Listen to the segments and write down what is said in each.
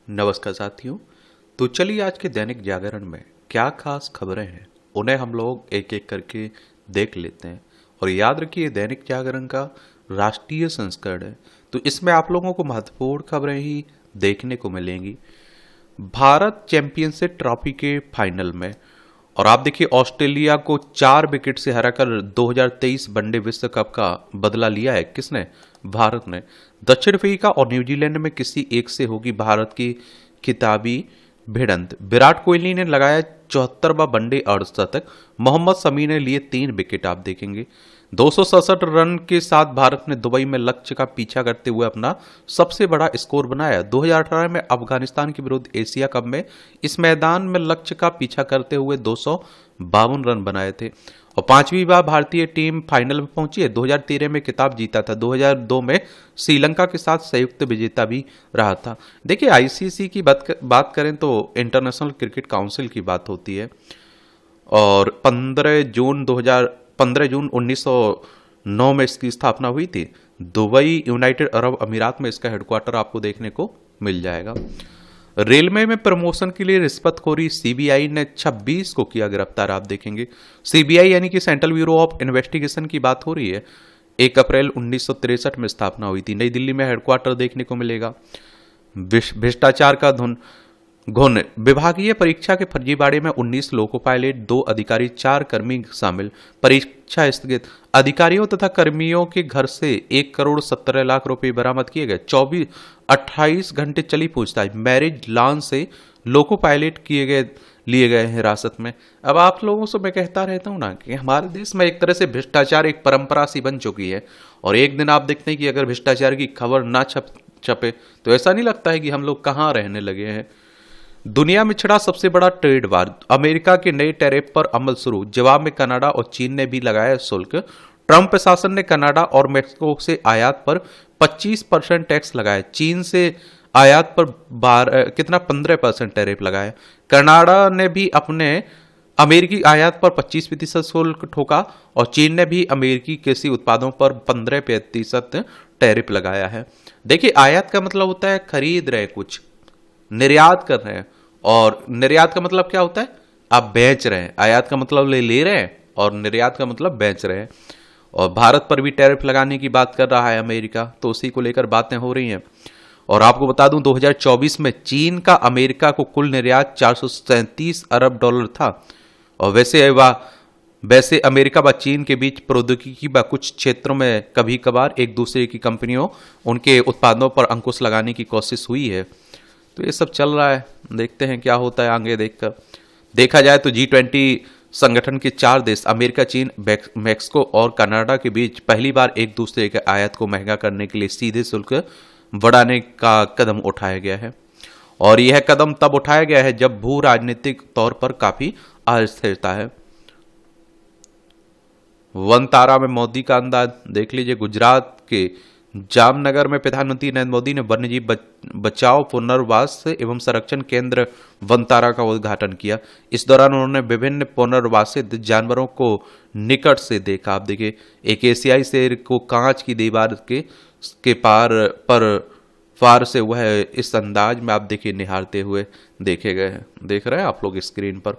नमस्कार साथियों। तो चलिए आज के दैनिक जागरण में क्या खास खबरें हैं उन्हें हम लोग एक एक करके देख लेते हैं। और याद रखिए दैनिक जागरण का राष्ट्रीय संस्करण है, तो इसमें आप लोगों को महत्वपूर्ण खबरें ही देखने को मिलेंगी। भारत चैंपियनशिप ट्रॉफी के फाइनल में, और आप देखिए ऑस्ट्रेलिया को 4 विकेट से हराकर 2023 वनडे विश्व कप का बदला लिया है। किसने? भारत ने। दक्षिण अफ्रीका और न्यूजीलैंड में किसी एक से होगी भारत की खिताबी भिड़ंत। विराट कोहली ने लगाया 74वां वनडे अर्धशतक। मोहम्मद शमी ने लिए 3 विकेट। आप देखेंगे 267 रन के साथ भारत ने दुबई में लक्ष्य का पीछा करते हुए अपना सबसे बड़ा स्कोर बनाया। 2018 में अफगानिस्तान के विरुद्ध एशिया कप में इस मैदान में लक्ष्य का पीछा करते हुए 252 रन बनाए थे। और 5वीं बार भारतीय टीम फाइनल में पहुंची है। 2013 में खिताब जीता था, 2002 में श्रीलंका के साथ संयुक्त विजेता भी रहा था। देखिए आईसीसी की बात करें तो इंटरनेशनल क्रिकेट काउंसिल की बात होती है, और 15 जून 1909 में इसकी स्थापना हुई थी। दुबई यूनाइटेड अरब अमीरात में इसका हेडक्वार्टर आपको देखने को मिल जाएगा। रेलवे में प्रमोशन के लिए रिश्वतखोरी, सीबीआई ने 26 को किया गिरफ्तार। आप देखेंगे सीबीआई यानी कि सेंट्रल ब्यूरो ऑफ इन्वेस्टिगेशन की बात हो रही है। 1 अप्रैल 1963 में स्थापना हुई थी। नई दिल्ली में हेडक्वार्टर देखने को मिलेगा। भ्रष्टाचार का घुन, विभागीय परीक्षा के फर्जीवाड़े में 19 लोको पायलट, 2 अधिकारी, 4 कर्मी शामिल। परीक्षा स्थगित। अधिकारियों तथा कर्मियों के घर से 1 करोड़ 17 लाख रुपए बरामद किए गए। 28 घंटे चली पूछताछ। मैरिज लॉन से लोको पायलट लिए गए हिरासत में। अब आप लोगों से मैं कहता रहता हूं ना कि हमारे देश में एक तरह से भ्रष्टाचार एक परंपरा सी बन चुकी है। और एक दिन आप देखते हैं कि अगर भ्रष्टाचार की खबर ना छपे तो ऐसा नहीं लगता है कि हम लोग कहाँ रहने लगे हैं। दुनिया में छिड़ा सबसे बड़ा ट्रेड वार, अमेरिका के नए टैरिफ पर अमल शुरू। जवाब में कनाडा और चीन ने भी लगाया शुल्क। ट्रंप प्रशासन ने कनाडा और मेक्सिको से आयात पर 25% टैक्स लगाया। चीन से आयात पर 15% टैरिफ लगाया। कनाडा ने भी अपने अमेरिकी आयात पर 25% शुल्क ठोका, और चीन ने भी अमेरिकी कृषि उत्पादों पर 15% टैरिफ लगाया है। देखिए आयात का मतलब होता है खरीद रहे, कुछ निर्यात कर रहे हैं। और निर्यात का मतलब क्या होता है? आप बेच रहे हैं। आयात का मतलब ले रहे हैं, और निर्यात का मतलब बेच रहे हैं। और भारत पर भी टैरिफ लगाने की बात कर रहा है अमेरिका, तो उसी को लेकर बातें हो रही हैं। और आपको बता दूं 2024 में चीन का अमेरिका को कुल निर्यात 437 अरब डॉलर था। और वैसे अमेरिका व चीन के बीच प्रौद्योगिकी व कुछ क्षेत्रों में कभी कभार एक दूसरे की कंपनियों उनके उत्पादों पर अंकुश लगाने की कोशिश हुई है। तो ये सब चल रहा है, देखते हैं क्या होता है आगे। देखा जाए तो G20 संगठन के 4 देश अमेरिका, चीन, मेक्सिको और कनाडा के बीच पहली बार एक दूसरे के आयात को महंगा करने के लिए सीधे शुल्क बढ़ाने का कदम उठाया गया है। और यह कदम तब उठाया गया है जब भू राजनीतिक तौर पर काफी अस्थिरता है। वनतारा में मोदी का अंदाज देख लीजिए। गुजरात के जामनगर में प्रधानमंत्री नरेंद्र मोदी ने वन्यजीव बचाओ, पुनर्वास एवं संरक्षण केंद्र वनतारा का उद्घाटन किया। इस दौरान उन्होंने विभिन्न पुनर्वासित जानवरों को निकट से देखा। आप देखिए एक एशियाई शेर को कांच की दीवार के पार से वह इस अंदाज में आप देखिए निहारते हुए देखे गए हैं। देख रहे हैं आप लोग स्क्रीन पर।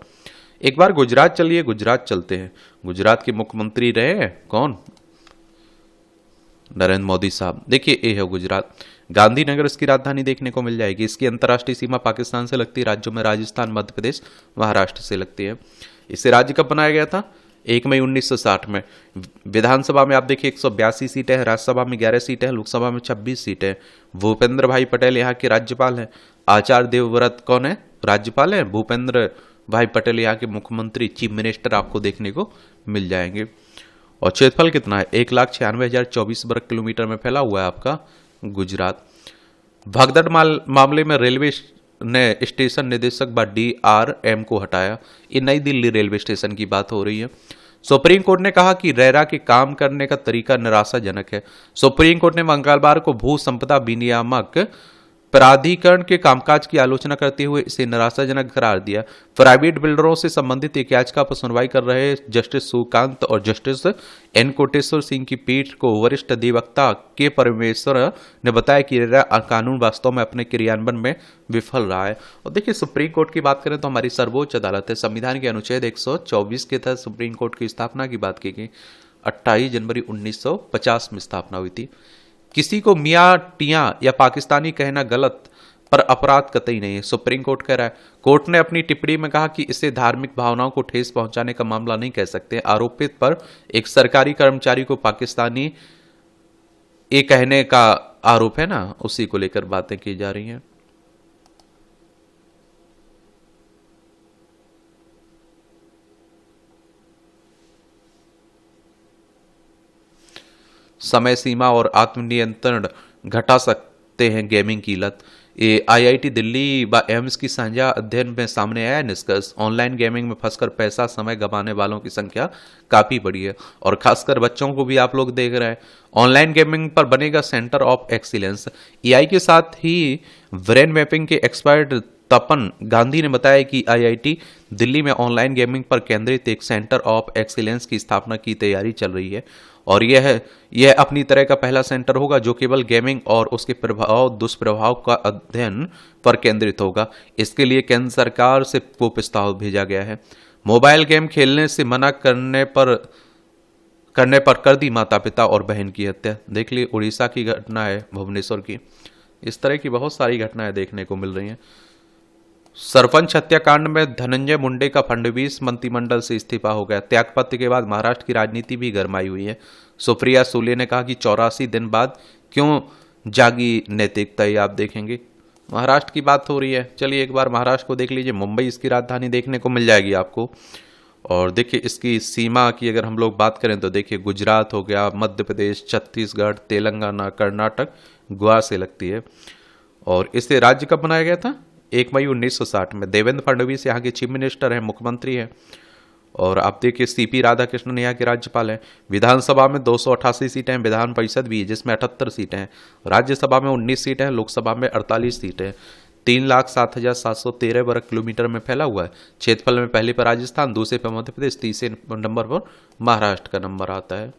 एक बार गुजरात चलिए, गुजरात चलते हैं। गुजरात के मुख्यमंत्री रहे हैं कौन? नरेंद्र मोदी साहब। देखिए ये है गुजरात। गांधीनगर इसकी राजधानी देखने को मिल जाएगी। इसकी अंतर्राष्ट्रीय सीमा पाकिस्तान से लगती है। राज्यों में राजस्थान, मध्य प्रदेश, महाराष्ट्र से लगती है। इसे राज्य कब बनाया गया था? 1 मई 1960 में। विधानसभा में आप देखिए 182 सीटें हैं, राज्यसभा में 11 सीटें हैं, लोकसभा में 26 सीटें हैं। भूपेंद्र भाई पटेल यहाँ के राज्यपाल हैं। आचार्य देवव्रत कौन है? राज्यपाल हैं। भूपेंद्र भाई पटेल यहाँ के मुख्यमंत्री, चीफ मिनिस्टर आपको देखने को मिल जाएंगे। और क्षेत्रफल कितना है? 1,96,024 वर्ग किलोमीटर में फैला हुआ है आपका गुजरात। भगदड़ मामले में रेलवे ने स्टेशन निदेशक व DRM को हटाया। ये नई दिल्ली रेलवे स्टेशन की बात हो रही है। सुप्रीम कोर्ट ने कहा कि रेरा के काम करने का तरीका निराशाजनक है। सुप्रीम कोर्ट ने मंगलवार को भू संपदा विनियामक प्राधिकरण के कामकाज की आलोचना करते हुए इसे निराशाजनक करार दिया। प्राइवेट बिल्डरों से संबंधित एक याचिका पर सुनवाई कर रहे जस्टिस सूर्यकांत और जस्टिस एन कोटेश्वर सिंह की पीठ को वरिष्ठ अधिवक्ता के परमेश्वर ने बताया कि यह कानून वास्तव में अपने क्रियान्वयन में विफल रहा है। और देखिए, सुप्रीम कोर्ट की बात करें तो हमारी सर्वोच्च अदालत है। संविधान के अनुच्छेद 124 के तहत सुप्रीम कोर्ट की स्थापना की बात की गई। 28 जनवरी 1950 में स्थापना हुई थी। किसी को मियाँ टियाँ या पाकिस्तानी कहना गलत पर अपराध कतई नहीं है, सुप्रीम कोर्ट कह रहा है। कोर्ट ने अपनी टिप्पणी में कहा कि इसे धार्मिक भावनाओं को ठेस पहुंचाने का मामला नहीं कह सकते। आरोपित पर एक सरकारी कर्मचारी को पाकिस्तानी ये कहने का आरोप है ना, उसी को लेकर बातें की जा रही हैं। समय सीमा और आत्मनियंत्रण घटा सकते हैं गेमिंग की लत। ये आईआईटी दिल्ली व एम्स की साझा अध्ययन में सामने आया निष्कर्ष। ऑनलाइन गेमिंग में फंसकर पैसा समय गंवाने वालों की संख्या काफी बढ़ी है, और खासकर बच्चों को भी आप लोग देख रहे हैं। ऑनलाइन गेमिंग पर बनेगा सेंटर ऑफ एक्सीलेंस। एआई के साथ ही ब्रेन मैपिंग के एक्सपर्ट तपन गांधी ने बताया कि आईआईटी दिल्ली में ऑनलाइन गेमिंग पर केंद्रित एक सेंटर ऑफ एक्सीलेंस की स्थापना की तैयारी चल रही है, और यह अपनी तरह का पहला सेंटर होगा जो केवल गेमिंग और उसके प्रभाव दुष्प्रभाव का अध्ययन पर केंद्रित होगा। इसके लिए केंद्र सरकार से वो प्रस्ताव भेजा गया है। मोबाइल गेम खेलने से मना करने पर कर दी माता पिता और बहन की हत्या। देख ली, उड़ीसा की घटना है, भुवनेश्वर की। इस तरह की बहुत सारी घटनाएं देखने को मिल रही हैं। सरपंच हत्याकांड में धनंजय मुंडे का फडणवीस मंत्रिमंडल से इस्तीफा हो गया। त्यागपत्र के बाद महाराष्ट्र की राजनीति भी गरमाई हुई है। सुप्रिया सुले ने कहा कि 84 दिन बाद क्यों जागी नैतिकता, ये आप देखेंगे। महाराष्ट्र की बात हो रही है, चलिए एक बार महाराष्ट्र को देख लीजिए। मुंबई इसकी राजधानी देखने को मिल जाएगी आपको। और देखिए, इसकी सीमा की अगर हम लोग बात करें तो देखिए, गुजरात हो गया, मध्य प्रदेश, छत्तीसगढ़, तेलंगाना, कर्नाटक, गोवा से लगती है। और इसे राज्य कब बनाया गया था? 1 मई 1960 में। देवेंद्र फडणवीस यहाँ के चीफ मिनिस्टर हैं, मुख्यमंत्री हैं। और आप देखिए, सीपी राधाकृष्णन यहाँ के राज्यपाल हैं। विधानसभा में 288 सीटें हैं, विधान परिषद भी जिसमें 78 सीटें हैं, राज्यसभा में 19 सीटें हैं, लोकसभा में 48 सीटें। 3,07,713 वर्ग किलोमीटर में फैला हुआ है। क्षेत्रफल में पहले पर राजस्थान, दूसरे पर मध्य प्रदेश, तीसरे नंबर पर महाराष्ट्र का नंबर आता है।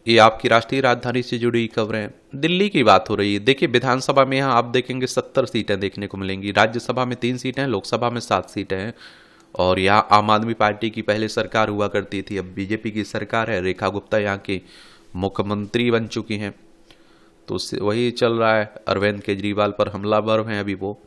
ये आपकी राष्ट्रीय राजधानी से जुड़ी खबरें। दिल्ली की बात हो रही है। देखिए, विधानसभा में यहाँ आप देखेंगे 70 सीटें देखने को मिलेंगी, राज्यसभा में 3 सीटें हैं, लोकसभा में 7 सीटें हैं। और यहाँ आम आदमी पार्टी की पहले सरकार हुआ करती थी, अब बीजेपी की सरकार है। रेखा गुप्ता यहाँ की मुख्यमंत्री बन चुकी हैं, तो वही चल रहा है। अरविंद केजरीवाल पर हमलावर हैं अभी वो।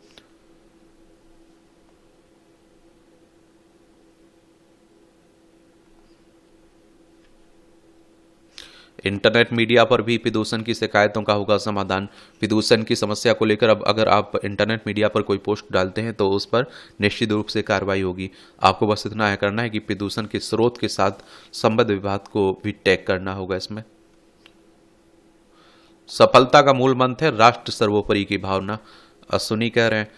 इंटरनेट मीडिया पर भी प्रदूषण की शिकायतों का होगा समाधान। प्रदूषण की समस्या को लेकर अब अगर आप इंटरनेट मीडिया पर कोई पोस्ट डालते हैं तो उस पर निश्चित रूप से कार्रवाई होगी। आपको बस इतना है करना है कि प्रदूषण के स्रोत के साथ संबद्ध विभाग को भी टैग करना होगा इसमें। सफलता का मूल मंत्र है राष्ट्र सर्वोपरि की भावना, अश्विनी कह रहे हैं।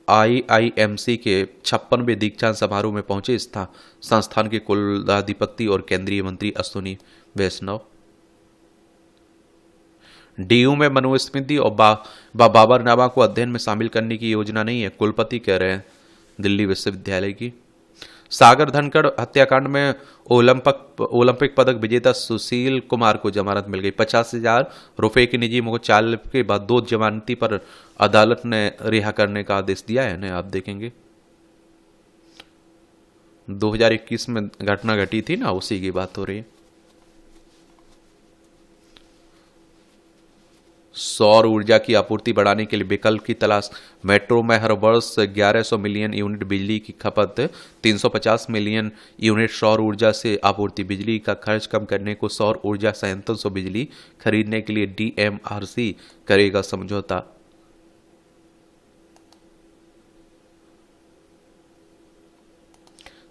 आईआईएमसी के 56वें दीक्षांत समारोह में पहुंचे संस्थान के कुलाधिपति और केंद्रीय मंत्री अश्विनी वैष्णव। डीयू में मनुस्मृति और बाबरनामा को अध्ययन में शामिल करने की योजना नहीं है, कुलपति कह रहे हैं दिल्ली विश्वविद्यालय की। सागर धनखड़ हत्याकांड में ओलंपिक पदक विजेता सुशील कुमार को जमानत मिल गई। 50,000 रुपए की निजी मुचाल के बाद 2 जमानती पर अदालत ने रिहा करने का आदेश दिया है ना, आप देखेंगे। 2021 में घटना घटी थी ना, उसी की बात हो रही है। सौर ऊर्जा की आपूर्ति बढ़ाने के लिए विकल्प की तलाश। मेट्रो में हर वर्ष 1100 मिलियन यूनिट बिजली की खपत, 350 मिलियन यूनिट सौर ऊर्जा से आपूर्ति। बिजली का खर्च कम करने को सौर ऊर्जा संयंत्रों से बिजली खरीदने के लिए डीएमआरसी करेगा समझौता।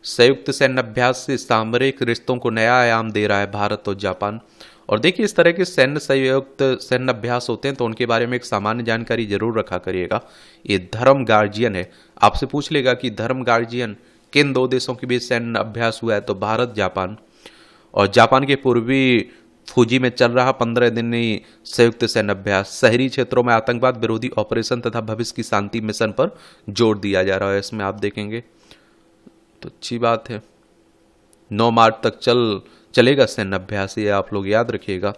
संयुक्त सैन्य अभ्यास से सामरिक रिश्तों को नया आयाम दे रहा है भारत और जापान। और देखिए, इस तरह के संयुक्त सैन्य अभ्यास होते हैं तो उनके बारे में एक सामान्य जानकारी जरूर रखा करिएगा। ये धर्म गार्जियन है, आपसे पूछ लेगा कि धर्म गार्जियन किन 2 देशों के बीच सैन्य अभ्यास हुआ है, तो भारत जापान। और जापान के पूर्वी फूजी में चल रहा 15 दिनी संयुक्त सैन्य अभ्यास, शहरी क्षेत्रों में आतंकवाद विरोधी ऑपरेशन तथा भविष्य की शांति मिशन पर जोर दिया जा रहा है। इसमें आप देखेंगे तो अच्छी बात है। 9 मार्च तक चलेगा सैन्य अभ्यास, ये आप लोग याद रखिएगा।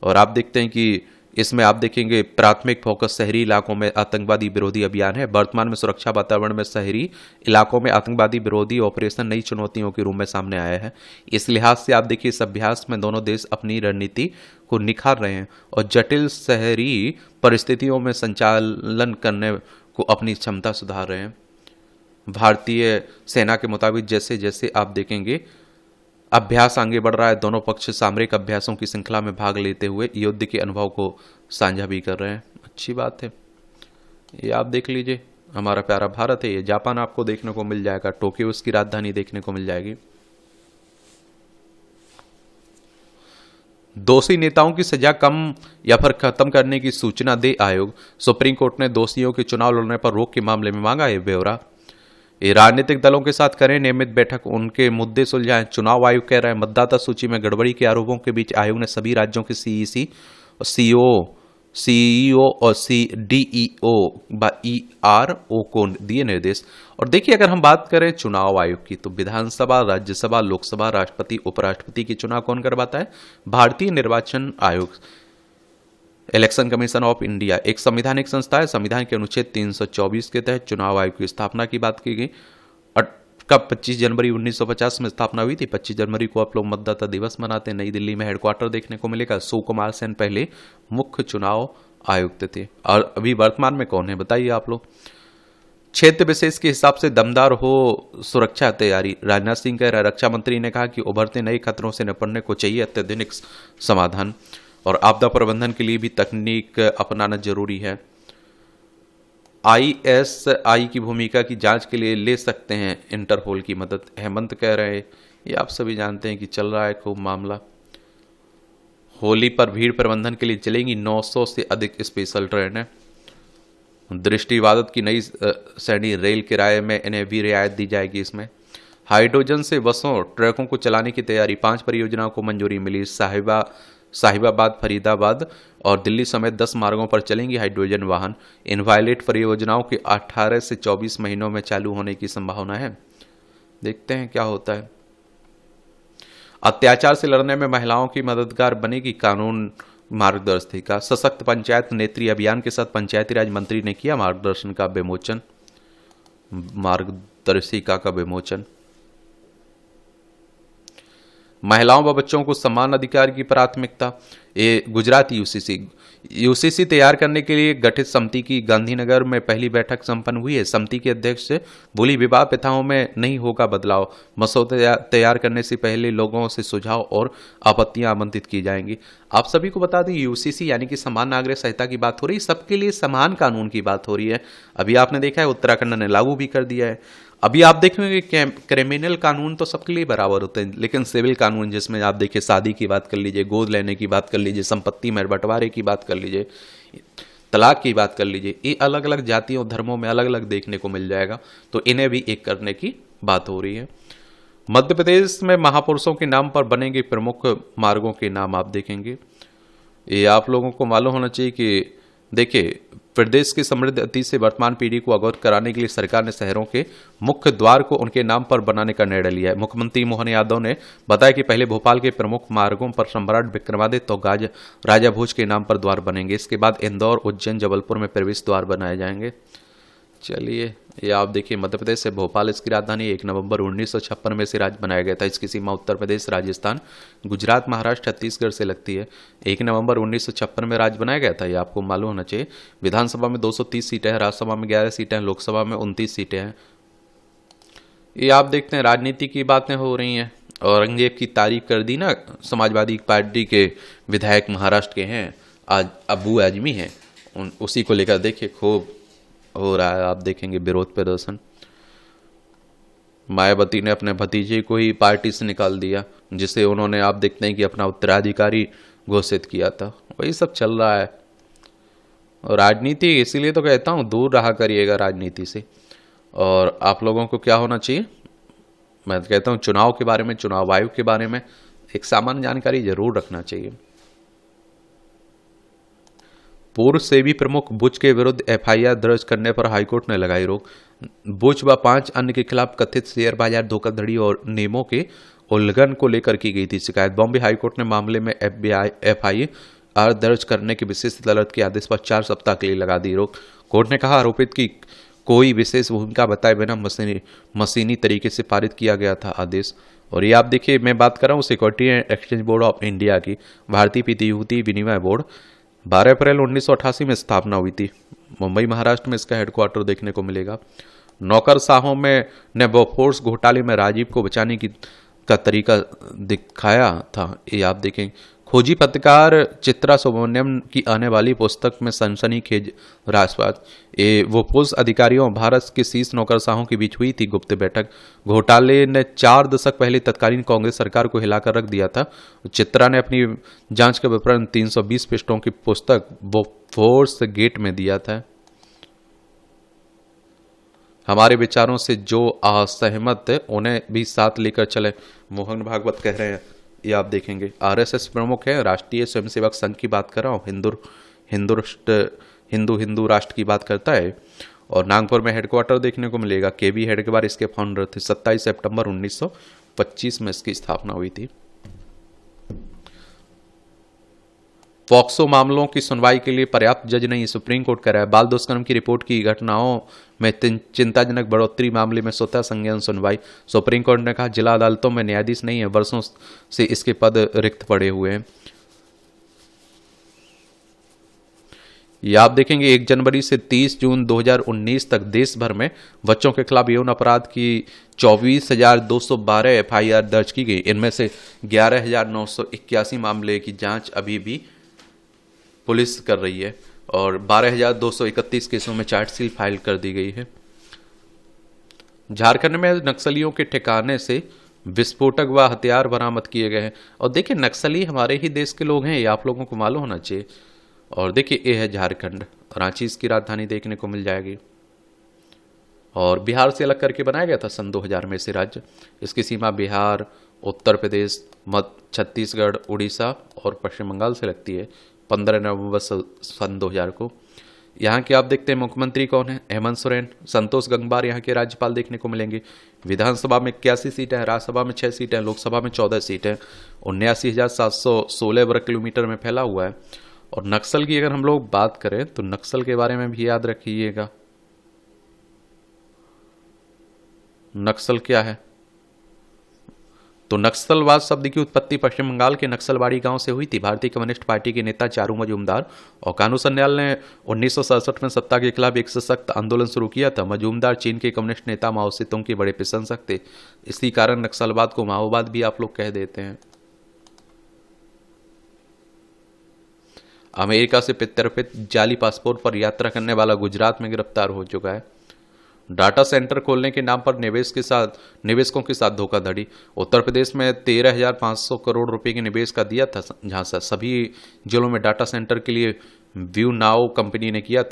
और आप देखते हैं कि इसमें आप देखेंगे प्राथमिक फोकस शहरी इलाकों में आतंकवादी विरोधी अभियान है। वर्तमान में सुरक्षा वातावरण में शहरी इलाकों में आतंकवादी विरोधी ऑपरेशन नई चुनौतियों के रूप में सामने आया है। इस लिहाज से आप देखिए इस अभ्यास में दोनों देश अपनी रणनीति को निखार रहे हैं और जटिल शहरी परिस्थितियों में संचालन करने को अपनी क्षमता सुधार रहे हैं। भारतीय सेना के मुताबिक जैसे जैसे आप देखेंगे अभ्यास आगे बढ़ रहा है, दोनों पक्ष सामरिक अभ्यासों की श्रृंखला में भाग लेते हुए युद्ध के अनुभव को साझा भी कर रहे हैं। अच्छी बात है। ये आप देख लीजिए, हमारा प्यारा भारत है, ये जापान आपको देखने को मिल जाएगा, टोक्यो उसकी राजधानी देखने को मिल जाएगी। दोषी नेताओं की सजा कम या फिर खत्म करने की सूचना दे आयोग, सुप्रीम कोर्ट ने दोषियों के चुनाव लड़ने पर रोक के मामले में मांगा है ब्यौरा। ये राजनीतिक दलों के साथ करें नियमित बैठक, उनके मुद्दे सुलझाएं। चुनाव आयोग कह रहा है मतदाता सूची में गड़बड़ी के आरोपों के बीच आयोग ने सभी राज्यों के सीईसी, सीईओ और डीईओ ईआरओ को दिए निर्देश। और देखिए अगर हम बात करें चुनाव आयोग की तो विधानसभा, राज्यसभा, लोकसभा, राष्ट्रपति, उपराष्ट्रपति के चुनाव कौन करवाता है? भारतीय निर्वाचन आयोग, इलेक्शन कमीशन ऑफ इंडिया एक संवैधानिक संस्था है। संविधान के अनुच्छेद 324 के तहत चुनाव आयोग की स्थापना की बात की गई। कब 25 जनवरी 1950 में स्थापना हुई थी। 25 जनवरी को आप लोग मतदाता दिवस मनाते हैं। नई दिल्ली में हेडक्वार्टर देखने को मिलेगा। सुकुमार सेन पहले मुख्य चुनाव आयुक्त थे। और अभी वर्तमान में कौन है बताइए आप लोग। क्षेत्र विशेष के हिसाब से दमदार हो सुरक्षा तैयारी, राजनाथ सिंह कह रहे। रक्षा मंत्री ने कहा कि उभरते नए खतरों से निपटने को चाहिए अत्याधुनिक समाधान और आपदा प्रबंधन के लिए भी तकनीक अपनाना जरूरी है। आईएसआई की भूमिका की जांच के लिए ले सकते हैं इंटरपोल की मदद, हेमंत कह रहे हैं। ये आप सभी जानते हैं कि चल रहा है खूब मामला। होली पर भीड़ प्रबंधन के लिए चलेंगी 900 से अधिक स्पेशल ट्रेनें। दृष्टिबाधित की नई श्रेणी रेल किराए में इन्हें भी रियायत दी जाएगी। इसमें हाइड्रोजन से बसों ट्रकों को चलाने की तैयारी, 5 परियोजनाओं को मंजूरी मिली। साहिबाबाद, फरीदाबाद और दिल्ली समेत 10 मार्गों पर चलेंगी हाइड्रोजन वाहन। इनवायलेट परियोजनाओं के 18 से 24 महीनों में चालू होने की संभावना है। देखते हैं क्या होता है। अत्याचार से लड़ने में महिलाओं की मददगार बनेगी कानून मार्गदर्शिका। सशक्त पंचायत नेत्री अभियान के साथ पंचायती राज मंत्री ने किया मार्गदर्शिका का विमोचन। महिलाओं व बच्चों को समान अधिकार की प्राथमिकता। ये गुजरात यूसीसी तैयार करने के लिए गठित समिति की गांधीनगर में पहली बैठक संपन्न हुई है। समिति के अध्यक्ष से बोली विवाह प्रथाओं में नहीं होगा बदलाव। मसौदा तैयार करने से पहले लोगों से सुझाव और आपत्तियां आमंत्रित की जाएंगी। आप सभी को बता दें यूसीसी यानी कि समान नागरिक संहिता की बात हो रही है, सबके लिए समान कानून की बात हो रही है। अभी आपने देखा है उत्तराखंड ने लागू भी कर दिया है। अभी आप देखेंगे क्रिमिनल कानून तो सबके लिए बराबर होते हैं, लेकिन सिविल कानून जिसमें आप देखिए शादी की बात कर लीजिए, गोद लेने की बात कर लीजिए, संपत्ति में बंटवारे की बात कर लीजिए, तलाक की बात कर लीजिए, ये अलग अलग जातियों धर्मों में अलग अलग देखने को मिल जाएगा। तो इन्हें भी एक करने की बात हो रही है। मध्य प्रदेश में महापुरुषों के नाम पर बनेंगे प्रमुख मार्गों के नाम आप देखेंगे। ये आप लोगों को मालूम होना चाहिए कि देखिए प्रदेश की समृद्ध अतीत से वर्तमान पीढ़ी को अवगत कराने के लिए सरकार ने शहरों के मुख्य द्वार को उनके नाम पर बनाने का निर्णय लिया है। मुख्यमंत्री मोहन यादव ने बताया कि पहले भोपाल के प्रमुख मार्गों पर सम्राट विक्रमादित्य और राजा भोज के नाम पर द्वार बनेंगे। इसके बाद इंदौर, उज्जैन, जबलपुर में प्रवेश द्वार बनाए जाएंगे। चलिए ये आप देखिए मध्य प्रदेश से भोपाल इसकी राजधानी 1 नवंबर 1956 में से राज्य बनाया गया था। इसकी सीमा उत्तर प्रदेश, राजस्थान, गुजरात, महाराष्ट्र, छत्तीसगढ़ से लगती है। 1 नवंबर 1956 में राज्य बनाया गया था, ये आपको मालूम होना चाहिए। विधानसभा में 230 सीटें हैं, राज्यसभा में 11 सीटें हैं, लोकसभा में 29 सीटें हैं। ये आप देखते हैं राजनीति की बातें हो रही हैं। औरंगजेब की तारीफ कर दी ना, समाजवादी पार्टी के विधायक महाराष्ट्र के हैं, आज अबू आजमी हैं, उसी को लेकर देखिए खूब हो रहा है। आप देखेंगे विरोध प्रदर्शन। मायावती ने अपने भतीजे को ही पार्टी से निकाल दिया, जिसे उन्होंने आप देखते हैं कि अपना उत्तराधिकारी घोषित किया था। वही सब चल रहा है। और राजनीति, इसीलिए तो कहता हूँ दूर रहा करिएगा राजनीति से। और आप लोगों को क्या होना चाहिए, मैं कहता हूँ चुनाव के बारे में, चुनाव आयोग के बारे में एक सामान्य जानकारी जरूर रखना चाहिए। पूर्व सेबी प्रमुख बुच के विरुद्ध एफआईआर दर्ज करने पर हाईकोर्ट ने लगाई रोक। बुच व 5 अन्य के खिलाफ कथित शेयर बाजार धोखाधड़ी और नियमों के उल्लंघन को लेकर की गई थी शिकायत। बॉम्बे हाईकोर्ट ने मामले में एफआईआर दर्ज करने की विशेष अदालत के आदेश पर 4 सप्ताह के लिए लगा दी रोक। कोर्ट ने कहा आरोपित की कोई विशेष भूमिका बताए बिना मशीनी तरीके से पारित किया गया था आदेश। और ये आप देखिए, मैं बात कर रहा हूँ security and exchange board of India की, भारतीय प्रतिभूति विनिमय बोर्ड। 12 अप्रैल 1988 में स्थापना हुई थी। मुंबई महाराष्ट्र में इसका हेडक्वार्टर देखने को मिलेगा। नौकरशाहों में ने बोफोर्स घोटाले में राजीव को बचाने का तरीका दिखाया था, ये आप देखें। खोजी पत्रकार चित्रा सुब्रमण्यम की आने वाली पुस्तक में सनसनीखेज राजपात। वो पुलिस अधिकारियों भारत के शीर्ष नौकरशाहों के बीच हुई थी गुप्त बैठक। घोटाले ने 4 दशक पहले तत्कालीन कांग्रेस सरकार को हिलाकर रख दिया था। चित्रा ने अपनी जांच का विवरण 320 पृष्ठों की पुस्तक बोफोर्स गेट में दिया था। हमारे विचारों से जो असहमत है उन्हें भी साथ लेकर चले, मोहन भागवत कह रहे हैं, ये आप देखेंगे। आरएसएस प्रमुख है, राष्ट्रीय स्वयंसेवक संघ की बात कर रहा हूँ, हिंदू राष्ट्र की बात करता है। और नागपुर में हेडक्वार्टर देखने को मिलेगा। केबी हेडगेवार इसके फाउंडर थे। 27 सितंबर 1925 में इसकी स्थापना हुई थी। पॉक्सो मामलों की सुनवाई के लिए पर्याप्त जज नहीं, सुप्रीम कोर्ट कह रहा है। बाल दुष्कर्म की रिपोर्ट की घटनाओं में चिंताजनक बढ़ोतरी मामले में स्वतः संज्ञान सुनवाई। सुप्रीम कोर्ट ने कहा जिला अदालतों में न्यायाधीश नहीं है, वर्षों से इसके पद रिक्त पड़े हुए हैं। ये आप देखेंगे 1 जनवरी से 30 जून 2019 तक देश भर में बच्चों के खिलाफ यौन अपराध की 24,212 एफआईआर दर्ज की गई। इनमें से 11,981 मामले की जांच अभी भी पुलिस कर रही है और 12,231 केसों में चार्जशीट फाइल कर दी गई है। झारखंड में नक्सलियों के ठिकाने से विस्फोटक व हथियार बरामद किए गए हैं। और देखिए नक्सली हमारे ही देश के लोग हैं, ये आप लोगों को मालूम होना चाहिए। और देखिए ये है झारखंड, रांची इसकी राजधानी देखने को मिल जाएगी। और बिहार से अलग करके बनाया गया था सन 2000 में से राज्य। इसकी सीमा बिहार, उत्तर प्रदेश, छत्तीसगढ़, उड़ीसा और पश्चिम बंगाल से लगती है। 15 नवंबर सन 2000 को। यहाँ के आप देखते हैं मुख्यमंत्री कौन है, हेमंत सोरेन। संतोष गंगवार यहाँ के राज्यपाल देखने को मिलेंगे। विधानसभा में 81 सीटें हैं, राज्यसभा में 6 सीटें हैं, लोकसभा में 14 सीटें, 79,716 वर्ग किलोमीटर में फैला हुआ है। और नक्सल की अगर हम लोग बात करें तो नक्सल के बारे में भी याद रखिएगा। नक्सल क्या है? तो नक्सलवाद शब्द की उत्पत्ति पश्चिम बंगाल के नक्सलबाड़ी गांव से हुई थी। भारतीय कम्युनिस्ट पार्टी के नेता चारू मजूमदार और कानू सन्याल ने 1967 में सत्ता के खिलाफ एक सशक्त आंदोलन शुरू किया था। मजूमदार चीन के कम्युनिस्ट नेता माओ सेतुंग के बड़े प्रशंसक थे। इसी कारण नक्सलवाद को माओवाद भी आप लोग कह देते हैं। अमेरिका से प्रत्यर्पित जाली पासपोर्ट पर यात्रा करने वाला गुजरात में गिरफ्तार हो चुका है। डाटा सेंटर खोलने के नाम पर निवेशकों के साथ धोखाधड़ी। उत्तर प्रदेश में 13,500 करोड़ रुपए के निवेश का दिया था झांसा। सभी जिलों में डाटा सेंटर के लिए व्यू नाउ कंपनी ने किया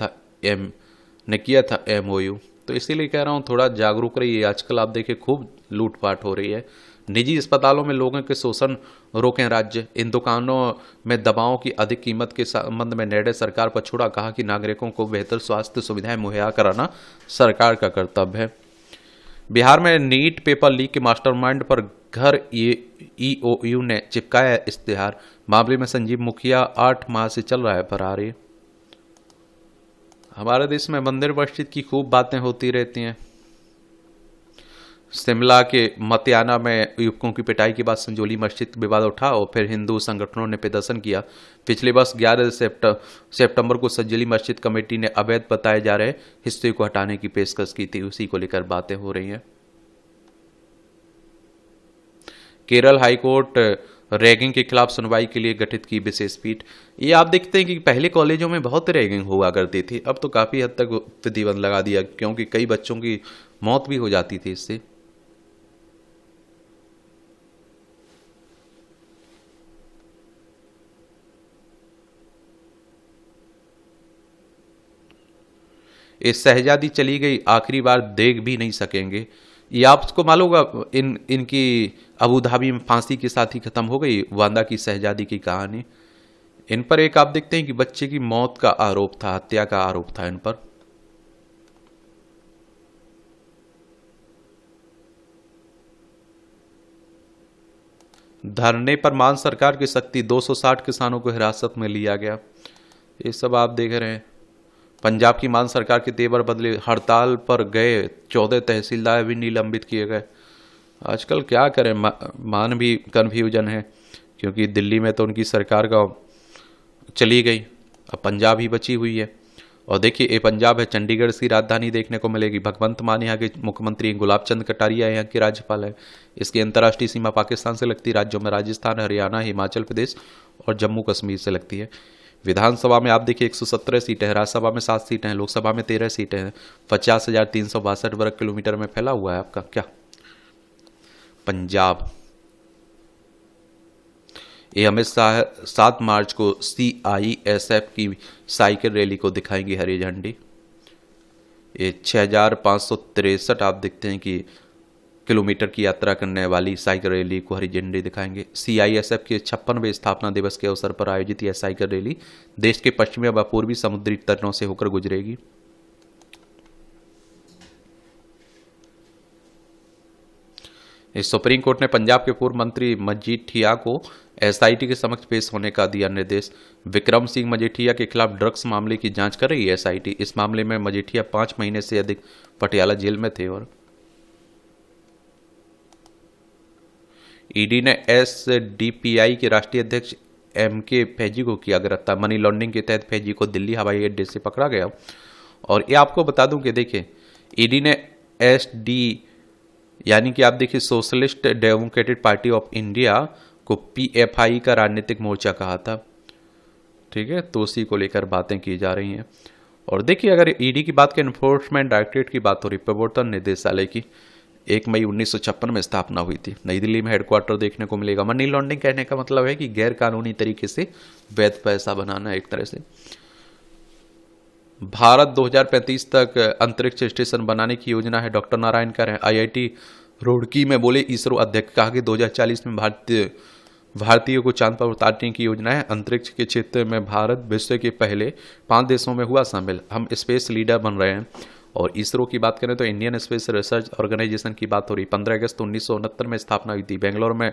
था MOU। तो इसीलिए कह रहा हूँ थोड़ा जागरूक रहिए। आजकल आप देखिए खूब लूटपाट हो रही है। निजी अस्पतालों में लोगों के शोषण रोकें राज्य। इन दुकानों में दवाओं की अधिक कीमत के संबंध में निर्णय सरकार पर छोड़ा। कहा कि नागरिकों को बेहतर स्वास्थ्य सुविधाएं मुहैया कराना सरकार का कर्तव्य है। बिहार में नीट पेपर लीक के मास्टरमाइंड पर घर EOU ने चिपकाया इश्तेहार। मामले में संजीव मुखिया 8 माह से चल रहा है फरार। हमारे देश में मंदिर मस्जिद की खूब बातें होती रहती हैं। शिमला के मतियाना में युवकों की पिटाई के बाद संजोली मस्जिद विवाद उठा और फिर हिंदू संगठनों ने प्रदर्शन किया। पिछले वर्ष 11 सितंबर को संजोली मस्जिद कमेटी ने अवैध बताए जा रहे हिस्से को हटाने की पेशकश की थी। उसी को लेकर बातें हो रही हैं। केरल हाईकोर्ट रैगिंग के खिलाफ सुनवाई के लिए गठित की विशेष पीठ। ये आप देखते हैं कि पहले कॉलेजों में बहुत रैगिंग हुआ करती थी, अब तो काफी हद तक प्रतिबंध लगा दिया, क्योंकि कई बच्चों की मौत भी हो जाती थी इससे। ये शहजादी चली गई, आखिरी बार देख भी नहीं सकेंगे। ये आपको मालूम होगा, इनकी अबू धाबी में फांसी के साथ ही खत्म हो गई वांदा की शहजादी की कहानी। इन पर एक आप देखते हैं कि बच्चे की मौत का आरोप था, हत्या का आरोप था इन पर। धरने पर मान सरकार की सख्ती, 260 किसानों को हिरासत में लिया गया। ये सब आप देख रहे हैं। पंजाब की मान सरकार के तेवर बदले, हड़ताल पर गए 14 तहसीलदार भी निलंबित किए गए। आजकल क्या करें, मान भी कन्फ्यूजन है, क्योंकि दिल्ली में तो उनकी सरकार का चली गई, अब पंजाब ही बची हुई है। और देखिए ये पंजाब है, चंडीगढ़ की राजधानी देखने को मिलेगी। भगवंत मान यहाँ के मुख्यमंत्री, गुलाब चंद कटारिया यहाँ के राज्यपाल है। इसकी अंतर्राष्ट्रीय सीमा पाकिस्तान से लगती राज्यों में राजस्थान, हरियाणा, हिमाचल प्रदेश और जम्मू कश्मीर से लगती है। विधानसभा में आप देखिए 117 सीटें हैं, राज्यसभा में 7 सीटें हैं, लोकसभा में 13 सीटें हैं। 50,362 वर्ग किलोमीटर में फैला हुआ है आपका क्या पंजाब। ये अमित शाह 7 मार्च को CISF की साइकिल रैली को दिखाएंगी हरी झंडी। ये 6,563 आप देखते हैं कि किलोमीटर की यात्रा करने वाली साइकिल रैली को हरी झंडी दिखाएंगे। CISF के 56वें स्थापना दिवस के अवसर पर आयोजित यह साइकिल रैली देश के पश्चिमी व पूर्वी समुद्री तटों से होकर गुजरेगी। सुप्रीम कोर्ट ने पंजाब के पूर्व मंत्री मजीठिया को SIT के समक्ष पेश होने का दिया निर्देश। विक्रम सिंह मजीठिया के खिलाफ ड्रग्स मामले की जांच कर रही है SIT। इस मामले में मजीठिया 5 महीने से अधिक पटियाला जेल में थे। और ईडी ने SDPI के राष्ट्रीय अध्यक्ष MK फैजी को किया गिरफ्तार। मनी लॉन्ड्रिंग के तहत फैजी को दिल्ली हवाई अड्डे से पकड़ा गया। और ये आपको बता दूं कि देखिए ईडी ने SD यानी कि आप देखिए socialist democratic party of India को PFI का राजनीतिक मोर्चा कहा था। ठीक है, तो उसी को लेकर बातें की जा रही हैं। और देखिए अगर ईडी की बात करें, एनफोर्समेंट डायरेक्टरेट की बात हो रही, प्रवर्तन निदेशालय की 1 मई 1956 में स्थापना हुई थी। नई दिल्ली में हेडक्वार्टर देखने को मिलेगा। मनी लॉन्ड्रिंग कहने का मतलब है कि गैर कानूनी तरीके से वैध पैसा बनाना एक तरह से। भारत 2035 तक अंतरिक्ष स्टेशन बनाने की योजना है, डॉक्टर नारायणकर है। IIT रुड़की में बोले इसरो अध्यक्ष, कहा कि 2040 में भारतीयों को चांद पर उतारने की योजना है। अंतरिक्ष के क्षेत्र में भारत विश्व के पहले 5 देशों में हुआ शामिल। हम स्पेस लीडर बन रहे हैं। और इसरो की बात करें तो इंडियन स्पेस रिसर्च ऑर्गेनाइजेशन की बात हो रही। 15 अगस्त 1969 में स्थापना हुई थी। बेंगलोर में,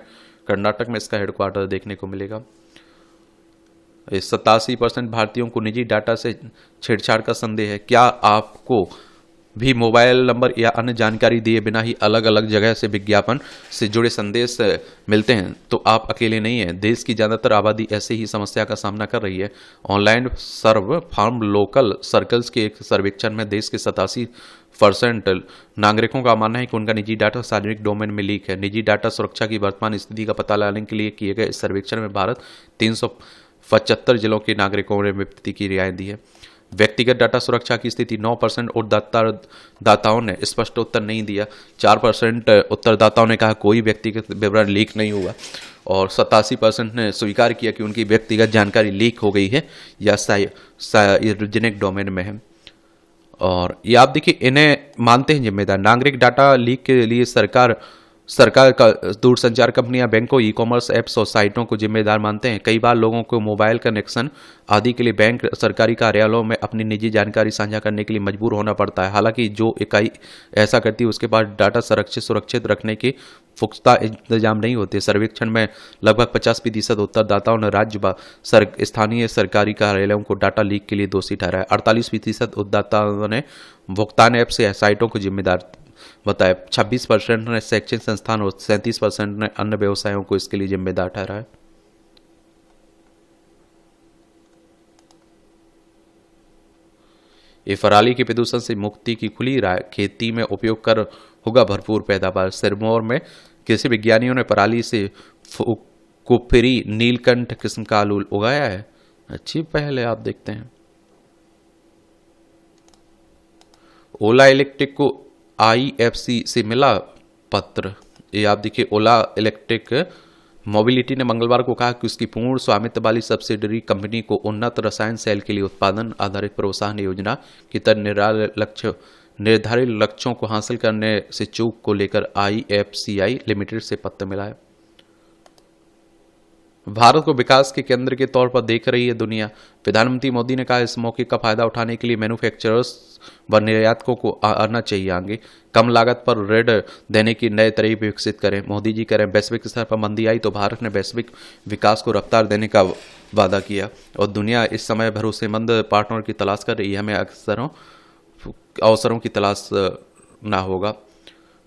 कर्नाटक में इसका हेडक्वार्टर देखने को मिलेगा। 87% भारतीयों को निजी डाटा से छेड़छाड़ का संदेह है। क्या आपको भी मोबाइल नंबर या अन्य जानकारी दिए बिना ही अलग अलग जगह से विज्ञापन से जुड़े संदेश मिलते हैं? तो आप अकेले नहीं हैं। देश की ज़्यादातर आबादी ऐसे ही समस्या का सामना कर रही है। ऑनलाइन सर्व फार्म लोकल सर्कल्स के एक सर्वेक्षण में देश के 87% नागरिकों का मानना है कि उनका निजी डाटा सार्वजनिक डोमेन में लीक है। निजी डाटा सुरक्षा की वर्तमान स्थिति का पता लगाने के लिए किए गए इस सर्वेक्षण में भारत 375 जिलों के नागरिकों ने विपत्ति की रियायत दी है। व्यक्तिगत डाटा सुरक्षा की स्थिति 9% उत्तरदाताओं ने स्पष्ट उत्तर नहीं दिया। 4% उत्तरदाताओं ने कहा कोई व्यक्तिगत विवरण लीक नहीं हुआ। और 87% ने स्वीकार किया कि उनकी व्यक्तिगत जानकारी लीक हो गई है या सार्वजनिक डोमेन में है। और ये आप देखिए इन्हें मानते हैं जिम्मेदार। नागरिक डाटा लीक के लिए सरकार का दूरसंचार कंपनियां, बैंकों, ई-कॉमर्स ऐप्स और साइटों को जिम्मेदार मानते हैं। कई बार लोगों को मोबाइल कनेक्शन आदि के लिए बैंक, सरकारी कार्यालयों में अपनी निजी जानकारी साझा करने के लिए मजबूर होना पड़ता है। हालांकि जो इकाई ऐसा करती है उसके पास डाटा सुरक्षित रखने के पुख्ता इंतजाम नहीं होते। सर्वेक्षण में लगभग 50% उत्तरदाताओं ने राज्य व स्थानीय सरकारी कार्यालयों को डाटा लीक के लिए दोषी ठहराया। 48% उत्तरदाताओं ने भुगतान ऐप से साइटों को जिम्मेदार बताया। 26% ने शैक्षणिक संस्थान और 37% ने अन्य व्यवसायों को इसके लिए जिम्मेदार ठहराया। ये पराली के प्रदूषण से मुक्ति की खुली राह, खेती में उपयोग कर होगा भरपूर पैदावार। सिरमौर में कृषि विज्ञानियों ने पराली से कुफरी नीलकंठ किस्म का आलू उगाया है। अच्छी पहल है, आप देखते हैं। ओला इलेक्ट्रिक को IFC से मिला पत्र। ये आप देखिए ओला इलेक्ट्रिक मोबिलिटी ने मंगलवार को कहा कि उसकी पूर्ण स्वामित्व वाली सब्सिडरी कंपनी को उन्नत रसायन सेल के लिए उत्पादन आधारित प्रोत्साहन योजना की तरह लक्ष्य निर्धारित लक्ष्यों को हासिल करने से चूक को लेकर IFCI लिमिटेड से पत्र मिला है। भारत को विकास के केंद्र के तौर पर देख रही है दुनिया। प्रधानमंत्री मोदी ने कहा इस मौके का फायदा उठाने के लिए मैन्युफैक्चरर्स व निर्यातकों को आना चाहिए आगे। कम लागत पर ऋण देने की नए तरीके विकसित करें। मोदी जी कह रहे हैं वैश्विक स्तर पर मंदी आई तो भारत ने वैश्विक विकास को रफ्तार देने का वादा किया और दुनिया इस समय भरोसेमंद पार्टनर की तलाश कर रही है। हमें अवसरों की तलाश ना होगा।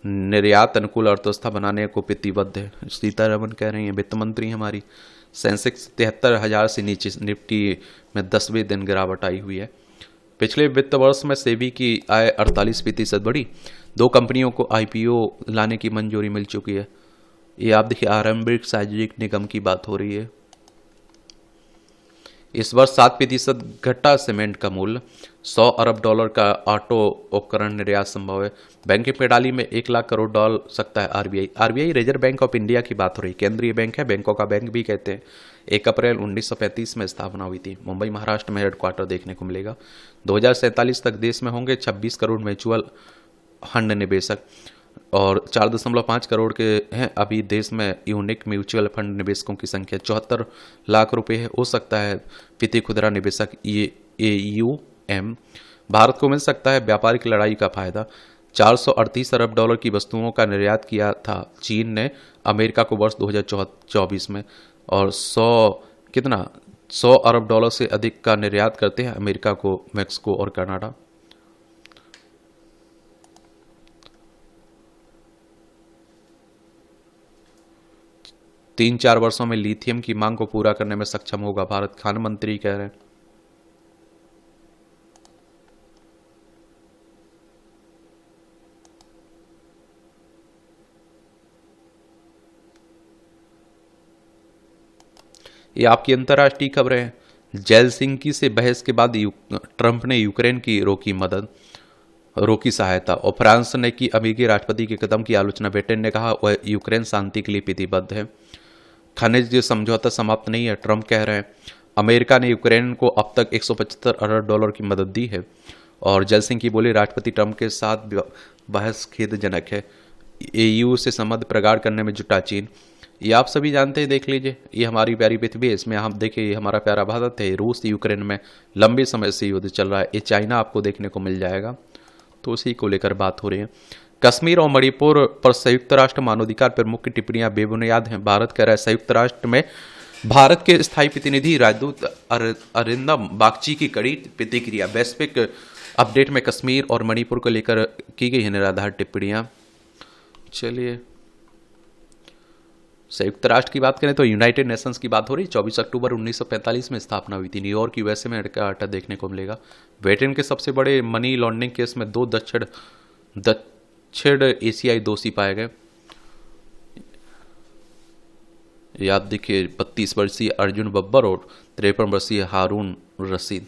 निर्यात अनुकूल अर्थव्यवस्था बनाने को प्रतिबद्ध है, सीतारमन कह रही हैं, वित्त मंत्री हमारी। सेंसेक्स 73,000 से नीचे, निफ्टी में 10वें दिन गिरावट आई हुई है। पिछले वित्त वर्ष में सेबी की आय 48% बढ़ी। 2 कंपनियों को IPO लाने की मंजूरी मिल चुकी है। ये आप देखिए आरंभिक सार्वजनिक निगम की बात हो रही है। इस वर्ष 7% घटा सीमेंट का मूल्य। $100 अरब का ऑटो उपकरण निर्यात संभव है। बैंकिंग प्रणाली में 1 लाख करोड़ डाल सकता है RBI reserve bank of India की बात हो रही। केंद्रीय बैंक है, बैंकों का बैंक भी कहते हैं। 1 अप्रैल 1935 में स्थापना हुई थी। मुंबई महाराष्ट्र में हेडक्वार्टर देखने को मिलेगा। 2047 तक देश में होंगे 26 करोड़ म्यूचुअल फंड निवेशक और 4.5 करोड़ के हैं अभी देश में यूनिक म्यूचुअल फंड निवेशकों की संख्या। 74 लाख रुपए हो सकता है वित्तीय खुदरा निवेशक AUM। भारत को मिल सकता है व्यापारिक लड़ाई का फायदा। 438 अरब डॉलर की वस्तुओं का निर्यात किया था चीन ने अमेरिका को वर्ष 2024 में और 100 अरब डॉलर से अधिक का निर्यात करते हैं अमेरिका को मैक्सिको और कनाडा। तीन 4 वर्षों में लिथियम की मांग को पूरा करने में सक्षम होगा भारत, खान मंत्री कह रहे हैं। ये आपकी अंतर्राष्ट्रीय खबरें हैं। जेलसिंकी से बहस के बाद ट्रंप ने यूक्रेन की रोकी सहायता और फ्रांस ने की अमेरिकी राष्ट्रपति के कदम की आलोचना। ब्रिटेन ने कहा वह यूक्रेन शांति के लिए प्रतिबद्ध है। खनिज समझौता समाप्त नहीं है, ट्रंप कह रहे हैं। अमेरिका ने यूक्रेन को अब तक 175 अरब डॉलर की मदद दी है और जेलसिंकी बोले राष्ट्रपति ट्रंप के साथ बहस खेदजनक है। EU से संबंध प्रगाढ़ करने में जुटा चीन। ये आप सभी जानते हैं, देख लीजिए। ये हमारी प्यारी पृथ्वी है, इसमें हम देखिए ये हमारा प्यारा भारत है। रूस यूक्रेन में लंबे समय से युद्ध चल रहा है। ये चाइना आपको देखने को मिल जाएगा, तो उसी को लेकर बात हो रही है। कश्मीर और मणिपुर पर संयुक्त राष्ट्र मानवाधिकार प्रमुख की टिप्पणियां बेबुनियाद हैं। भारत कह रहा है संयुक्त राष्ट्र में भारत के स्थायी प्रतिनिधि राजदूत अरिंदम बागची की कड़ी प्रतिक्रिया। वैश्विक अपडेट में कश्मीर और मणिपुर को लेकर की गई है निराधार टिप्पणियां। चलिए संयुक्त राष्ट्र की बात करें तो यूनाइटेड नेशंस की बात हो रही। 24 अक्टूबर 1945 में स्थापना हुई थी। न्यूयॉर्क USA में हेडक्वार्टर देखने को मिलेगा। ब्रिटेन के सबसे बड़े मनी लॉन्ड्रिंग केस में 2 दक्षिण एशियाई दोषी पाए गए। याद देखिए 32 वर्षीय अर्जुन बब्बर और 53 वर्षीय हारून रशीद।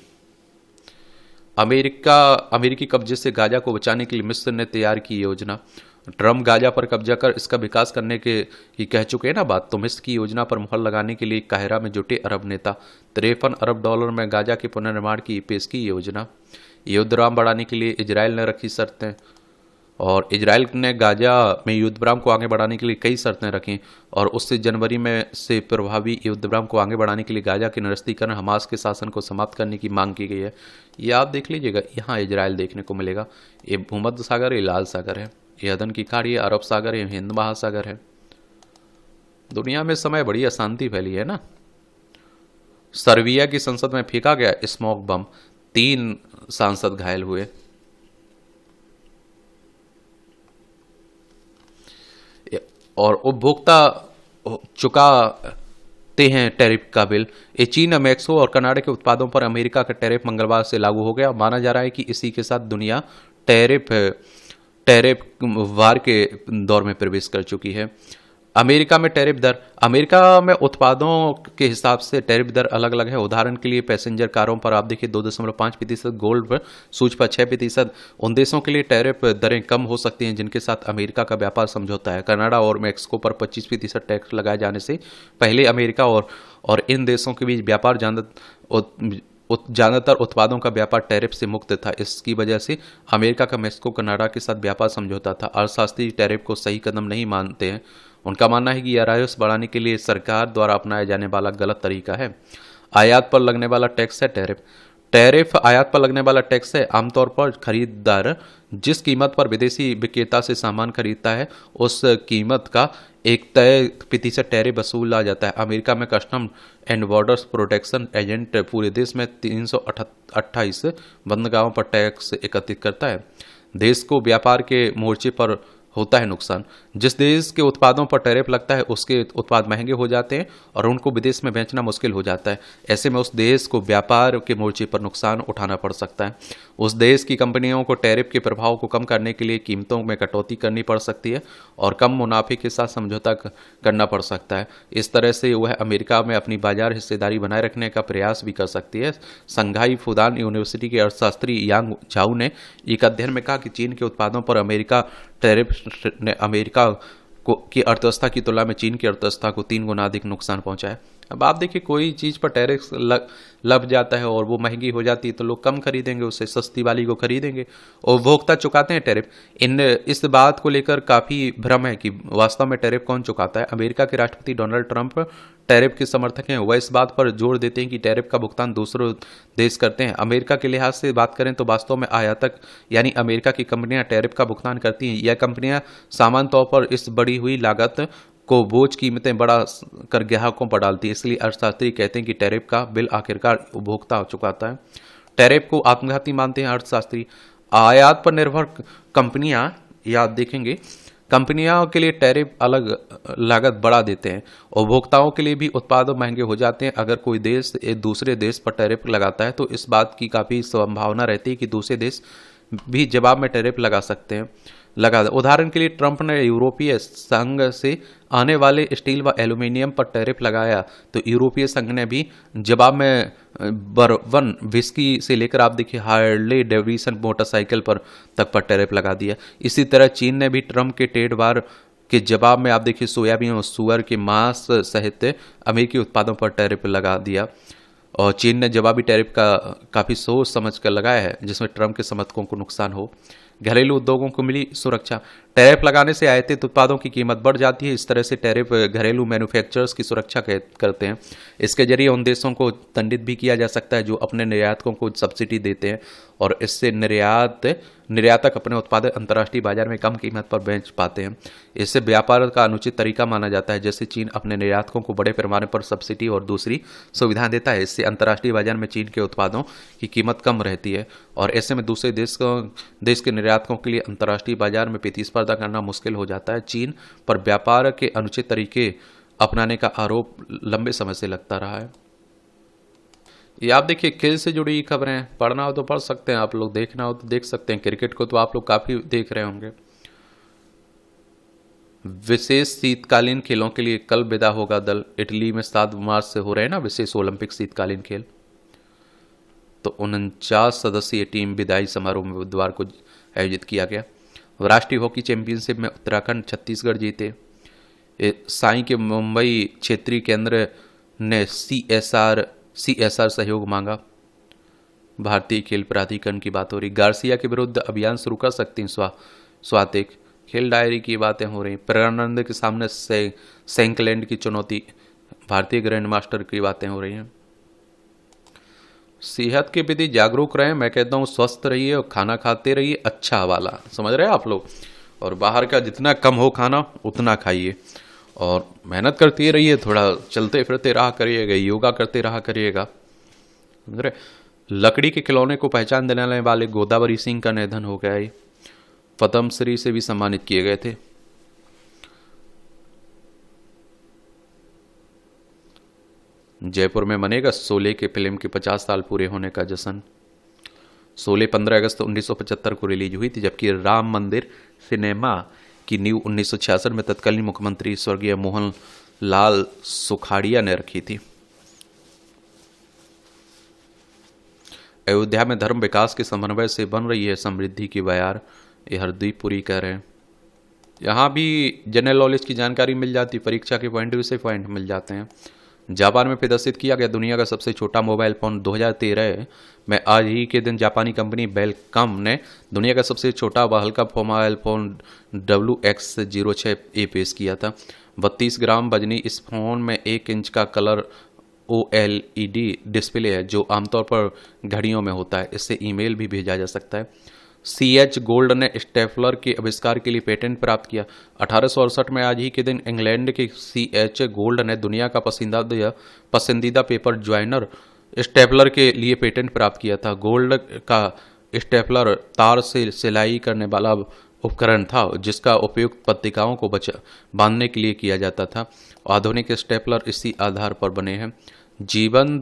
अमेरिकी कब्जे से गाजा को बचाने के लिए मिस्र ने तैयार की योजना। ट्रम्प गाजा पर कब्जा कर इसका विकास करने की कह चुके हैं ना बात, तो मिस्र की योजना पर मुहर लगाने के लिए काहिरा में जुटे अरब नेता। 53 अरब डॉलर में गाजा के पुनर्निर्माण की पेश की योजना। युद्ध विराम बढ़ाने के लिए इजराइल ने रखी शर्तें और इजराइल ने गाजा में युद्ध विराम को आगे बढ़ाने के लिए कई शर्तें रखी और उससे जनवरी में से प्रभावी युद्ध विराम को आगे बढ़ाने के लिए गाजा के निरस्तीकरण, हमास के शासन को समाप्त करने की मांग की गई है। ये आप देख लीजिएगा, यहाँ इजराइल देखने को मिलेगा। ये भूमध्य सागर, ये लाल सागर है, ये अदन की खाड़ी, अरब सागर है, हिंद महासागर है। दुनिया में समय बड़ी अशांति फैली है ना। सर्बिया की संसद में फेंका गया स्मोक बम, 3 सांसद घायल हुए। और उपभोक्ता चुकाते हैं टैरिफ का बिल। ये चीन, मैक्सिको और कनाडा के उत्पादों पर अमेरिका का टैरिफ मंगलवार से लागू हो गया। माना जा रहा है कि इसी के साथ दुनिया टैरिफ वार के दौर में प्रवेश कर चुकी है। अमेरिका में टैरिफ दर, अमेरिका में उत्पादों के हिसाब से टैरिफ दर अलग अलग है। उदाहरण के लिए पैसेंजर कारों पर आप देखिए 2.5%, गोल्ड पर सूच पर 6%। उन देशों के लिए टैरिफ दरें कम हो सकती हैं जिनके साथ अमेरिका का व्यापार समझौता है। कनाडा और मैक्सिको पर 25% टैक्स लगाए जाने से पहले अमेरिका और इन देशों के बीच व्यापार ज़्यादातर उत्पादों का व्यापार टैरिफ से मुक्त था। इसकी वजह से अमेरिका का मेक्सिको कनाडा के साथ व्यापार समझौता था। अर्थशास्त्री टैरिफ को सही कदम नहीं मानते हैं। उनका मानना है कि यह राजस्व बढ़ाने के लिए सरकार द्वारा अपनाया जाने वाला गलत तरीका है। आयात पर लगने वाला टैक्स है टैरिफ। टैरिफ आयात पर लगने वाला टैक्स है। आमतौर पर खरीदार जिस कीमत पर विदेशी विक्रेता से सामान खरीदता है उस कीमत का एक तय प्रतिशत टैरिफ वसूला जाता है। अमेरिका में custom and borders protection agent पूरे देश में 328 बंदरगाहों पर टैक्स एकत्रित करता है। देश को व्यापार के मोर्चे पर होता है नुकसान। जिस देश के उत्पादों पर टैरिफ लगता है उसके उत्पाद महंगे हो जाते हैं और उनको विदेश में बेचना मुश्किल हो जाता है। ऐसे में उस देश को व्यापार के मोर्चे पर नुकसान उठाना पड़ सकता है। उस देश की कंपनियों को टैरिफ के प्रभाव को कम करने के लिए कीमतों में कटौती करनी पड़ सकती है और कम मुनाफे के साथ समझौता करना पड़ सकता है। इस तरह से वह अमेरिका में अपनी बाजार हिस्सेदारी बनाए रखने का प्रयास भी कर सकती है। संघाई फुदान यूनिवर्सिटी के अर्थशास्त्री यांग झाऊ ने एक अध्ययन में कहा कि चीन के उत्पादों पर अमेरिका टैरिफ ने अमेरिका की अर्थव्यवस्था की तुलना में चीन की अर्थव्यवस्था को 3 गुना अधिक नुकसान पहुंचाया। अब आप देखिए, कोई चीज़ पर टैरिफ लग जाता है और वो महंगी हो जाती है तो लोग कम खरीदेंगे, उससे सस्ती वाली को खरीदेंगे और उपभोक्ता चुकाते हैं टैरिफ। इस बात को लेकर काफ़ी भ्रम है कि वास्तव में टैरिफ कौन चुकाता है। अमेरिका के राष्ट्रपति डोनाल्ड ट्रंप टैरिफ के समर्थक हैं। वह इस बात पर जोर देते हैं कि टैरिफ का भुगतान दूसरे देश करते हैं। अमेरिका के लिहाज से बात करें तो वास्तव में आयातक यानी अमेरिका की कंपनियां टैरिफ का भुगतान करती हैं। यह कंपनियां सामान्य तौर पर इस बढ़ी हुई लागत को बोझ कीमतें बढ़ा कर ग्राहकों पर डालती है। इसलिए अर्थशास्त्री कहते हैं कि टैरिफ का बिल आखिरकार उपभोक्ता चुकाता है। टैरिफ को आत्मघाती मानते हैं अर्थशास्त्री। आयात पर निर्भर कंपनियां याद देखेंगे, कंपनियों के लिए टैरिफ अलग लागत बढ़ा देते हैं। उपभोक्ताओं के लिए भी उत्पाद महंगे हो जाते हैं। अगर कोई देश एक दूसरे देश पर टैरिफ लगाता है तो इस बात की काफ़ी संभावना रहती है कि दूसरे देश भी जवाब में टैरिफ लगा सकते हैं। उदाहरण के लिए ट्रंप ने यूरोपीय संघ से आने वाले स्टील व एल्यूमिनियम पर टैरिफ लगाया तो यूरोपीय संघ ने भी जवाब में बर्बन विस्की से लेकर आप देखिए हार्ले डेविसन मोटरसाइकिल पर तक पर टैरिफ लगा दिया। इसी तरह चीन ने भी ट्रंप के ट्रेड वार के जवाब में आप देखिए सोयाबीन और सुअर के मांस सहित अमेरिकी उत्पादों पर टैरिफ लगा दिया और चीन ने जवाबी टैरिफ का काफ़ी सोच समझ कर लगाया है जिसमें ट्रंप के समर्थकों को नुकसान हो। घरेलू उद्योगों को मिली सुरक्षा। टैरिफ लगाने से आयातित उत्पादों की कीमत बढ़ जाती है। इस तरह से टैरिफ घरेलू मैन्युफैक्चरर्स की सुरक्षा करते हैं। इसके जरिए उन देशों को दंडित भी किया जा सकता है जो अपने निर्यातकों को सब्सिडी देते हैं और इससे निर्यातक अपने उत्पाद अंतर्राष्ट्रीय बाजार में कम कीमत पर बेच पाते हैं। इससे व्यापार का अनुचित तरीका माना जाता है। जैसे चीन अपने निर्यातकों को बड़े पैमाने पर सब्सिडी और दूसरी सुविधाएं देता है। इससे अंतर्राष्ट्रीय बाजार में चीन के उत्पादों की कीमत कम रहती है और ऐसे में दूसरे देश के निर्यातकों के लिए अंतर्राष्ट्रीय बाजार में प्रतिस्पर्धा करना मुश्किल हो जाता है। चीन पर व्यापार के अनुचित तरीके अपनाने का आरोप लंबे समय से लगता रहा है। ये आप देखिए, खेल से जुड़ी खबरें पढ़ना हो तो पढ़ सकते हैं आप लोग, देखना हो तो देख सकते हैं। क्रिकेट को तो आप लोग काफ़ी देख रहे होंगे। विशेष शीतकालीन खेलों के लिए कल विदा होगा दल। इटली में 7 मार्च से हो रहे हैं ना विशेष ओलंपिक शीतकालीन खेल, तो 49 सदस्यीय टीम विदाई समारोह में बुधवार को आयोजित किया गया। राष्ट्रीय हॉकी चैंपियनशिप में उत्तराखंड छत्तीसगढ़ जीते। साई के मुंबई क्षेत्रीय केंद्र ने सीएसआर सहयोग मांगा। भारतीय खेल प्राधिकरण की बात हो रही। गार्सिया के विरुद्ध अभियान शुरू कर सकती हैं स्वातिक। खेल डायरी की बातें हो रही। प्रज्ञानंद के सामने सैंकलैंड की चुनौती। भारतीय ग्रैंड मास्टर की बातें हो रही हैं। सेहत के प्रति जागरूक रहें। मैं कहता हूँ स्वस्थ रहिए और खाना खाते रहिए अच्छा वाला, समझ रहे हैं आप लोग। और बाहर का जितना कम हो खाना उतना खाइए और मेहनत करते रहिए। थोड़ा चलते फिरते रहा करिएगा, योगा करते रहा करिएगा। समझ रहे। लकड़ी के खिलौने को पहचान दिलाने वाले गोदावरी सिंह का निधन हो गया है। पद्मश्री से भी सम्मानित किए गए थे। जयपुर में मनेगा शोले के फिल्म के 50 साल पूरे होने का जश्न। शोले 15 अगस्त 1975 को रिलीज हुई थी, जबकि राम मंदिर सिनेमा की नींव 1966 में तत्कालीन मुख्यमंत्री स्वर्गीय मोहन लाल सुखाड़िया ने रखी थी। अयोध्या में धर्म विकास के समन्वय से बन रही है समृद्धि की बयार, ये हरदीप पुरी कह रहे हैं। यहाँ भी जनरल नॉलेज की जानकारी मिल जाती, परीक्षा के पॉइंट से पॉइंट मिल जाते हैं। जापान में प्रदर्शित किया गया दुनिया का सबसे छोटा मोबाइल फ़ोन 2013 में आज ही के दिन जापानी कंपनी बेलकम ने दुनिया का सबसे छोटा व हल्का मोबाइल फ़ोन WX06A पेश किया था। 32 ग्राम वजनी इस फ़ोन में 1 इंच का कलर OLED डिस्प्ले है जो आमतौर पर घड़ियों में होता है। इससे ईमेल भी भेजा जा सकता है। CH गोल्ड ने स्टेपलर के आविष्कार के लिए पेटेंट प्राप्त किया। 1868 में आज ही के दिन इंग्लैंड के CH गोल्ड ने दुनिया का पसंदीदा पेपर ज्वाइनर स्टेपलर के लिए पेटेंट प्राप्त किया था। गोल्ड का स्टेपलर तार से सिलाई करने वाला उपकरण था जिसका उपयोग पत्रिकाओं को बांधने के लिए किया जाता था। आधुनिक स्टेपलर इसी आधार पर बने हैं। जीवन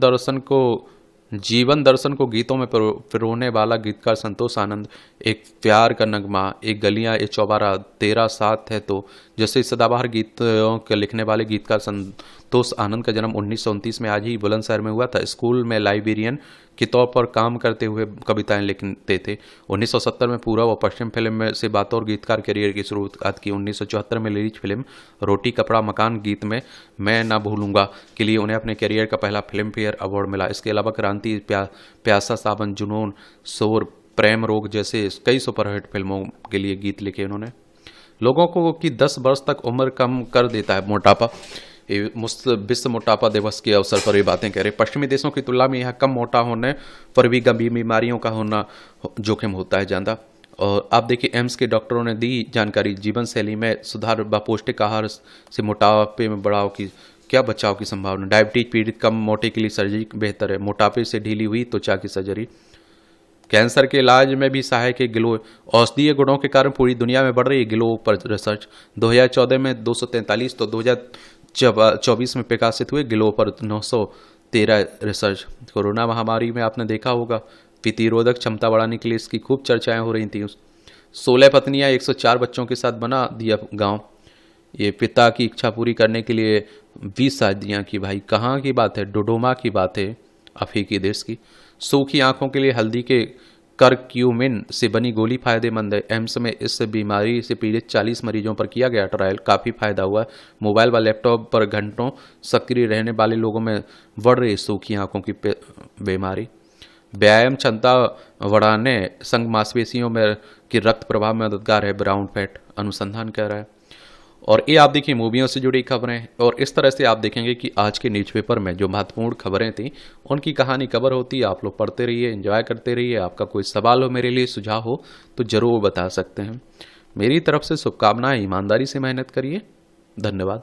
दर्शन को गीतों में पिरोने वाला गीतकार संतोष आनंद, एक प्यार का नगमा, एक गलियां, एक चौबारा, तेरा साथ है तो जैसे सदाबहार गीतों के लिखने वाले गीतकार संतोष आनंद का जन्म 1929 में आज ही बुलंदशहर में हुआ था। स्कूल में लाइब्रेरियन के तौर पर काम करते हुए कविताएं लिखते थे। 1970 में पूर्व और पश्चिम फिल्म में से बतौर गीतकार करियर की शुरुआत की। 1974 में रिलीज फिल्म रोटी कपड़ा मकान गीत में मैं ना भूलूंगा के लिए उन्हें अपने करियर का पहला फिल्म फेयर अवार्ड मिला। इसके अलावा क्रांति, प्यासा सावन, जुनून, शोर, प्रेम रोग जैसे कई सुपरहिट फिल्मों के लिए गीत लिखे उन्होंने। लोगों को कि 10 वर्ष तक उम्र कम कर देता है मोटापा। विश्व मोटापा दिवस के अवसर पर ये बातें कह रहे। पश्चिमी देशों की तुलना में यहाँ कम मोटा होने पर भी गंभीर बीमारियों का होना जोखिम होता है ज़्यादा। और आप देखिए एम्स के डॉक्टरों ने दी जानकारी, जीवन शैली में सुधार व पौष्टिक आहार से मोटापे में बचाव की संभावना। डायबिटीज पीड़ित कम मोटे के लिए सर्जरी बेहतर है। मोटापे से ढीली हुई त्वचा की सर्जरी। कैंसर के इलाज में भी सहायक है ग्लो। औषधीय गुणों के कारण पूरी दुनिया में बढ़ रही है ग्लो पर रिसर्च। 2014 में 243 तो 2024 में प्रकाशित हुए ग्लो पर 913 रिसर्च। कोरोना महामारी में आपने देखा होगा प्रतिरोधक क्षमता बढ़ाने के लिए इसकी खूब चर्चाएं हो रही थी। 16 पत्नियां 104 बच्चों के साथ बना दिया गांव। ये पिता की इच्छा पूरी करने के लिए 20 शादियां की। भाई कहाँ की बात है, डोडोमा की बात है, अफ्रीकी देश की। सूखी आंखों के लिए हल्दी के करक्यूमिन से बनी गोली फायदेमंद है। एम्स में इस बीमारी से पीड़ित 40 मरीजों पर किया गया ट्रायल, काफ़ी फायदा हुआ। मोबाइल व लैपटॉप पर घंटों सक्रिय रहने वाले लोगों में बढ़ रही सूखी आंखों की बीमारी। व्यायाम क्षमता बढ़ाने संग मांसपेशियों में कि रक्त प्रवाह में मददगार है, ब्राउन फैट अनुसंधान कर रहा है। और ये आप देखिए मूवियों से जुड़ी खबरें। और इस तरह से आप देखेंगे कि आज के न्यूज़पेपर में जो महत्वपूर्ण खबरें थी उनकी कहानी कवर होती है। आप लोग पढ़ते रहिए, एंजॉय करते रहिए। आपका कोई सवाल हो, मेरे लिए सुझाव हो तो ज़रूर बता सकते हैं। मेरी तरफ से शुभकामनाएं। ईमानदारी से मेहनत करिए। धन्यवाद।